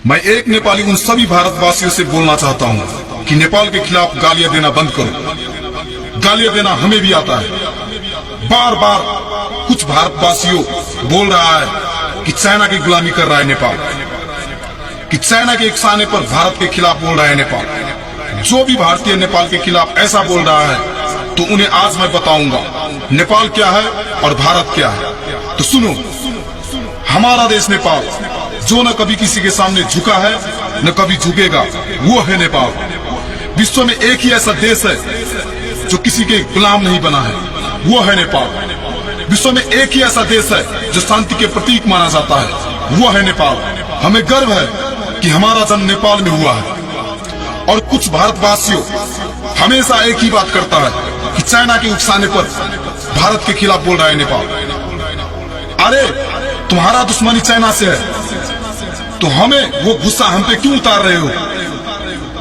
मैं एक नेपाली उन सभी भारतवासियों से बोलना चाहता हूँ कि नेपाल के खिलाफ गालियां देना बंद करो। गालियां देना हमें भी आता है। बार बार कुछ भारतवासियों बोल रहा है कि चाइना की गुलामी कर रहा है नेपाल, कि चाइना के इशारे पर भारत के खिलाफ बोल रहा है नेपाल। जो भी भारतीय नेपाल के खिलाफ ऐसा बोल रहा है तो उन्हें आज मैं बताऊंगा नेपाल क्या है और भारत क्या है। तो सुनो, हमारा देश नेपाल जो न कभी किसी के सामने झुका है न कभी झुकेगा, वो है नेपाल। विश्व में एक ही ऐसा देश है जो किसी के गुलाम नहीं बना है, वो है नेपाल। विश्व में एक ही ऐसा देश है जो शांति के प्रतीक माना जाता है, वो है नेपाल। हमें गर्व है कि हमारा जन्म नेपाल में हुआ है। और कुछ भारतवासियों हमेशा एक ही बात करता है कि चाइना के उकसाने पर भारत के खिलाफ बोल रहा है नेपाल। अरे तुम्हारा दुश्मनी चाइना से है तो हमें वो गुस्सा हम पे क्यों उतार रहे हो?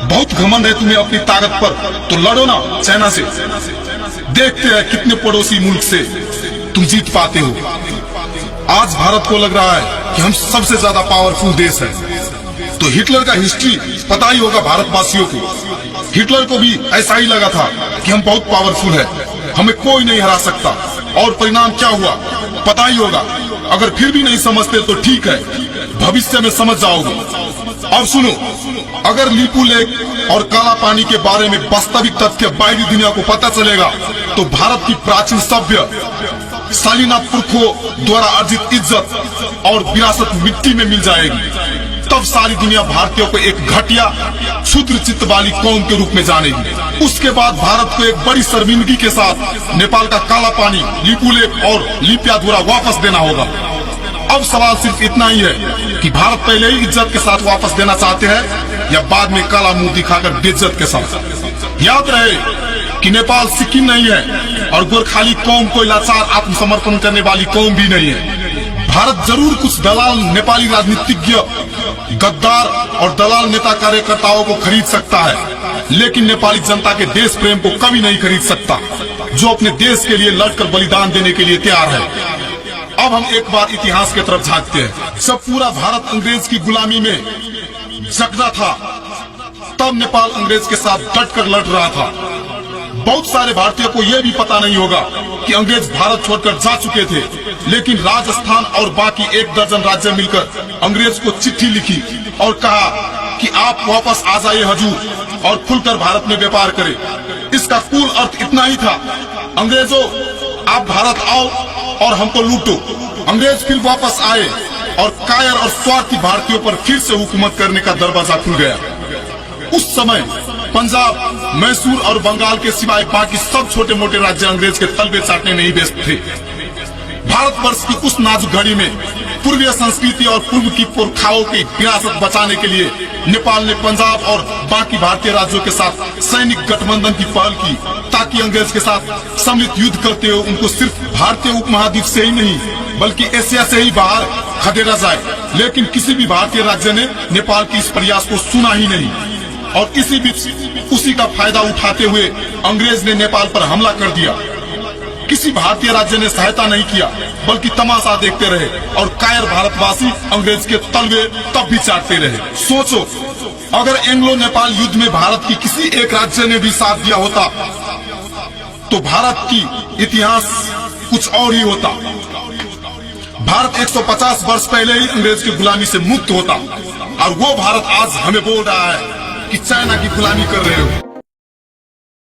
बहुत घमंड है तुम्हें अपनी ताकत पर, तो लड़ो ना चाइना से। देखते हैं कितने पड़ोसी मुल्क से तुम जीत पाते हो। आज भारत को लग रहा है कि हम सबसे ज्यादा पावरफुल देश है। तो हिटलर का हिस्ट्री पता ही होगा भारतवासियों को। हिटलर को भी ऐसा ही लगा था कि हम बहुत पावरफुल है, हमें कोई नहीं हरा सकता। और परिणाम क्या हुआ पता ही होगा। अगर फिर भी नहीं समझते तो ठीक है, भविष्य में समझ जाओगे। अब सुनो, अगर लिपू लेक और काला पानी के बारे में वास्तविक तथ्य बाहरी दुनिया को पता चलेगा तो भारत की प्राचीन सभ्य शालीनाथ पुरखों द्वारा अर्जित इज्जत और विरासत मिट्टी में मिल जाएगी। तब सारी दुनिया भारतीयों को एक घटिया क्षुद्र चित्त वाली कौम के रूप में जानेगी। उसके बाद भारत को एक बड़ी शर्मिंदगी के साथ नेपाल का काला पानी, लिपू लेक और लिप्याधुरा वापस देना होगा। अब सवाल सिर्फ इतना ही है कि भारत पहले ही इज्जत के साथ वापस देना चाहते हैं या बाद में काला मुंह दिखाकर बेइज्जत के साथ। याद रहे कि नेपाल सिक्किम नहीं है और गोरखाली कौम को लाचार आत्मसमर्पण करने वाली कौम भी नहीं है। भारत जरूर कुछ दलाल नेपाली राजनीतिज्ञ, गद्दार और दलाल नेता कार्यकर्ताओं को खरीद सकता है, लेकिन नेपाली जनता के देश प्रेम को कभी नहीं खरीद सकता, जो अपने देश के लिए लड़कर बलिदान देने के लिए तैयार है। अब हम एक बार इतिहास की तरफ झांकते हैं। जब पूरा भारत अंग्रेज की गुलामी में जकड़ा था तब नेपाल अंग्रेज के साथ डटकर लड़ रहा था। बहुत सारे भारतीयों को यह भी पता नहीं होगा कि अंग्रेज भारत छोड़कर जा चुके थे, लेकिन राजस्थान और बाकी 1 दर्जन राज्य मिलकर अंग्रेज को चिट्ठी लिखी और कहा कि आप वापस आ जाइए हजूर और खुलकर भारत में व्यापार करें। इसका कुल अर्थ इतना ही था, अंग्रेजों आप भारत आओ और हमको लूटो। अंग्रेज फिर वापस आए और कायर और स्वार्थी भारतीयों पर फिर से हुकूमत करने का दरवाजा खुल गया। उस समय पंजाब, मैसूर और बंगाल के सिवाय बाकी सब छोटे मोटे राज्य अंग्रेज के तलबे चाटने में ही व्यस्त थे। भारतवर्ष की उस नाजुक घड़ी में पूर्वीय संस्कृति और पूर्व की पुरखाओं की विरासत बचाने के लिए नेपाल ने पंजाब और बाकी भारतीय राज्यों के साथ सैनिक गठबंधन की पहल की, ताकि अंग्रेज के साथ सम्मिलित युद्ध करते हुए उनको सिर्फ भारतीय उपमहाद्वीप से ही नहीं बल्कि एशिया से ही बाहर खदेड़ा जाए। लेकिन किसी भी भारतीय राज्य ने नेपाल की इस प्रयास को सुना ही नहीं और इसी बीच उसी का फायदा उठाते हुए अंग्रेज ने नेपाल पर हमला कर दिया। किसी भारतीय राज्य ने सहायता नहीं किया बल्कि तमाशा देखते रहे और कायर भारतवासी अंग्रेज के तलवे तब भी चाटते रहे। सोचो, अगर एंग्लो नेपाल युद्ध में भारत की किसी एक राज्य ने भी साथ दिया होता तो भारत की इतिहास कुछ और ही होता। भारत 150 वर्ष पहले ही अंग्रेज की गुलामी से मुक्त होता और वो भारत आज हमें बोल रहा है कि चाइना की गुलामी कर रहे हो।